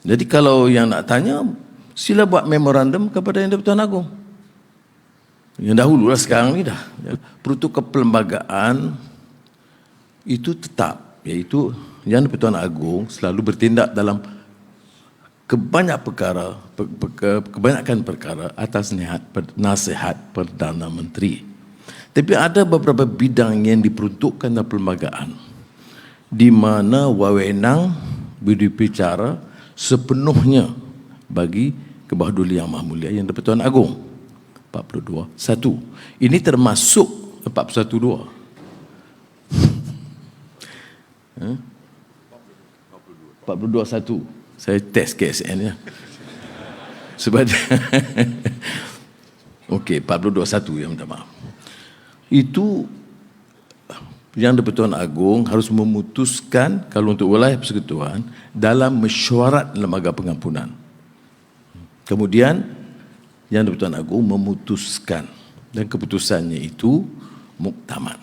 Jadi kalau yang nak tanya, sila buat memorandum kepada Yang di-Pertuan Agong. Yang dahulu lah, sekarang ni dah. Peruntukan perlembagaan itu tetap, iaitu Yang di-Pertuan Agong selalu bertindak dalam kebanyakan perkara atas nasihat Perdana Menteri. Tapi ada beberapa bidang yang diperuntukkan dalam perlembagaan di mana wewenang berbicara sepenuhnya bagi ke bawah Duli Yang Maha Mulia Yang di-Pertuan Agong. 42.1. Ini termasuk 41.2. 42.1. Saya test KSN ya. Sebab okey, 42.1 ya, minta maaf. Itu Yang di-Pertuan Agong harus memutuskan kalau untuk wilayah persekutuan dalam mesyuarat lembaga pengampunan. Kemudian Yang di-Pertuan Agong memutuskan dan keputusannya itu muktamad.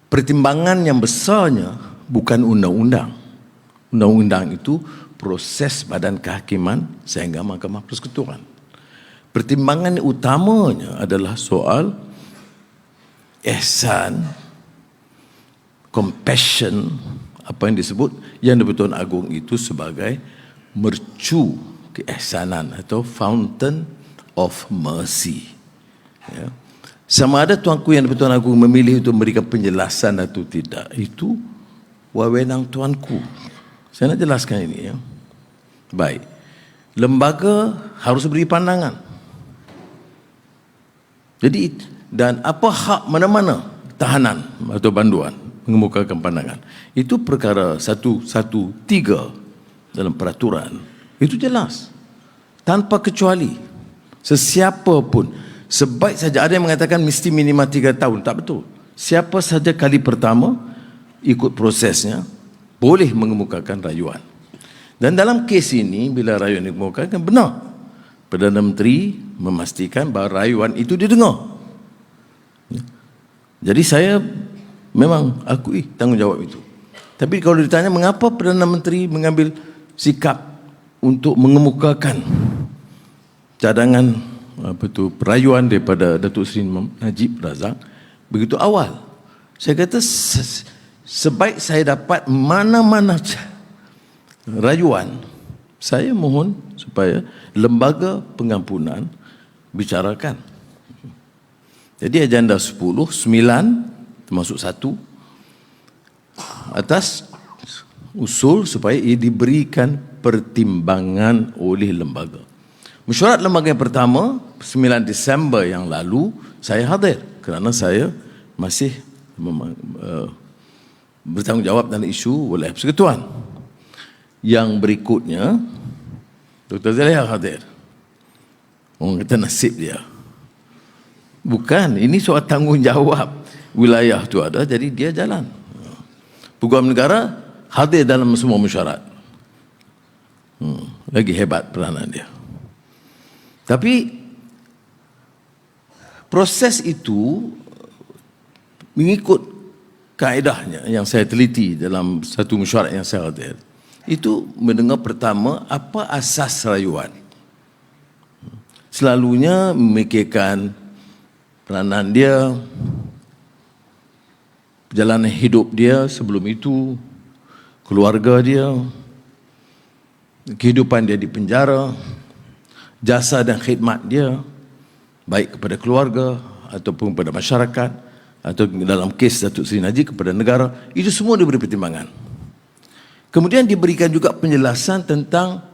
Pertimbangan yang besarnya bukan undang-undang. Undang-undang itu proses Badan Kehakiman sehingga Mahkamah Persekutuan. Pertimbangan utamanya adalah soal ihsan, compassion, apa yang disebut Yang di-Pertuan Agong itu sebagai mercu keihsanan atau fountain of mercy. Ya. Sama ada tuanku Yang di-Pertuan Agong memilih untuk memberikan penjelasan atau tidak, itu wewenang tuanku. Saya nak jelaskan ini ya. Baik. Lembaga harus beri pandangan. Jadi, dan apa hak mana-mana tahanan atau banduan mengemukakan pandangan. Itu perkara 113 dalam peraturan. Itu jelas. Tanpa kecuali. Sesiapa pun. Sebaik saja, ada yang mengatakan mesti minimal 3 tahun. Tak betul. Siapa saja kali pertama ikut prosesnya boleh mengemukakan rayuan. Dan dalam kes ini, bila rayuan dikemukakan, benar Perdana Menteri memastikan bahawa rayuan itu didengar. Jadi saya memang akui tanggungjawab itu. Tapi kalau ditanya mengapa Perdana Menteri mengambil sikap untuk mengemukakan cadangan rayuan daripada Datuk Seri Najib Razak begitu awal, saya kata sebaik saya dapat mana-mana rayuan, saya mohon supaya lembaga pengampunan bicarakan. Jadi agenda 10, 9 termasuk 1 atas usul supaya ia diberikan pertimbangan oleh lembaga. Mesyuarat lembaga yang pertama 9 Disember yang lalu saya hadir kerana saya masih bertanggungjawab dalam isu wilayah persekutuan. Yang berikutnya Dr. Zaliha hadir. Orang kata nasib dia. Bukan, ini soal tanggungjawab. Wilayah tu ada, jadi dia jalan. Peguam negara hadir dalam semua mesyuarat. Lagi hebat peranan dia. Tapi proses itu mengikut kaedahnya yang saya teliti dalam satu mesyuarat yang saya hadir. Itu mendengar pertama apa asas rayuan. Selalunya memikirkan peranan dia, perjalanan hidup dia sebelum itu, keluarga dia, kehidupan dia di penjara, jasa dan khidmat dia, baik kepada keluarga ataupun kepada masyarakat, atau dalam kes Datuk Seri Najib kepada negara, itu semua diberi pertimbangan. Kemudian diberikan juga penjelasan tentang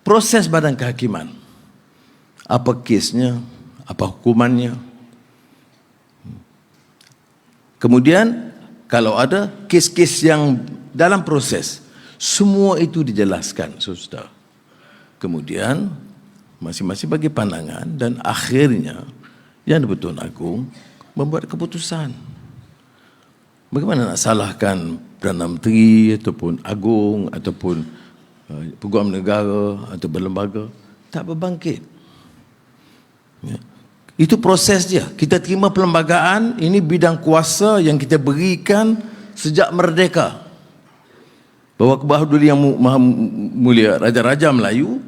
proses Badan Kehakiman. Apa kesnya, apa hukumannya. Kemudian kalau ada kes-kes yang dalam proses, semua itu dijelaskan, saudara. Kemudian masing-masing bagi pandangan dan akhirnya Yang di-Pertuan Agong membuat keputusan. Bagaimana nak salahkan Perdana Menteri ataupun Agong ataupun Peguam Negara atau berlembaga, tak berbangkit. Ya. Itu proses dia. Kita terima perlembagaan, ini bidang kuasa yang kita berikan sejak merdeka. Bahawa Kebahaduran Yang Maha Mulia Raja-Raja Melayu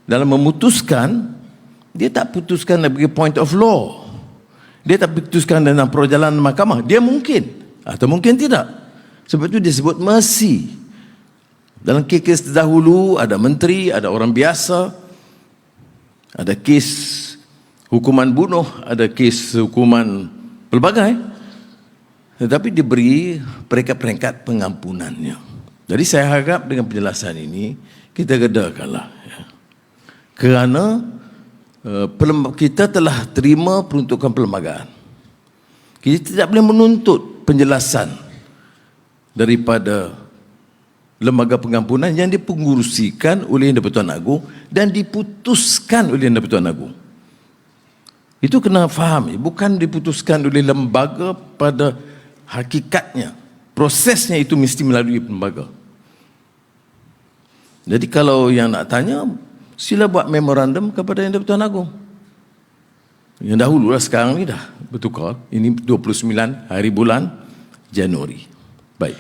dalam memutuskan, dia tak putuskan dari point of law. Dia tak putuskan dalam perjalanan mahkamah. Dia mungkin atau mungkin tidak. Sebab itu disebut mercy. Dalam kes terdahulu ada menteri, ada orang biasa, ada kes hukuman bunuh, ada kes hukuman pelbagai, tetapi diberi peringkat-peringkat pengampunannya. Jadi saya harap dengan penjelasan ini kita redakanlah, ya. Kerana kita telah terima peruntukan perlembagaan. Kita tidak boleh menuntut penjelasan daripada lembaga pengampunan yang dipengurusikan oleh Yang di-Pertuan Agong dan diputuskan oleh Yang di-Pertuan Agong. Itu kena faham, bukan diputuskan oleh lembaga pada hakikatnya. Prosesnya itu mesti melalui lembaga. Jadi kalau yang nak tanya, sila buat memorandum kepada Yang di-Pertuan Agong. Yang dahulu lah, sekarang ni dah bertukar. Ini 29 hari bulan Januari. Baik.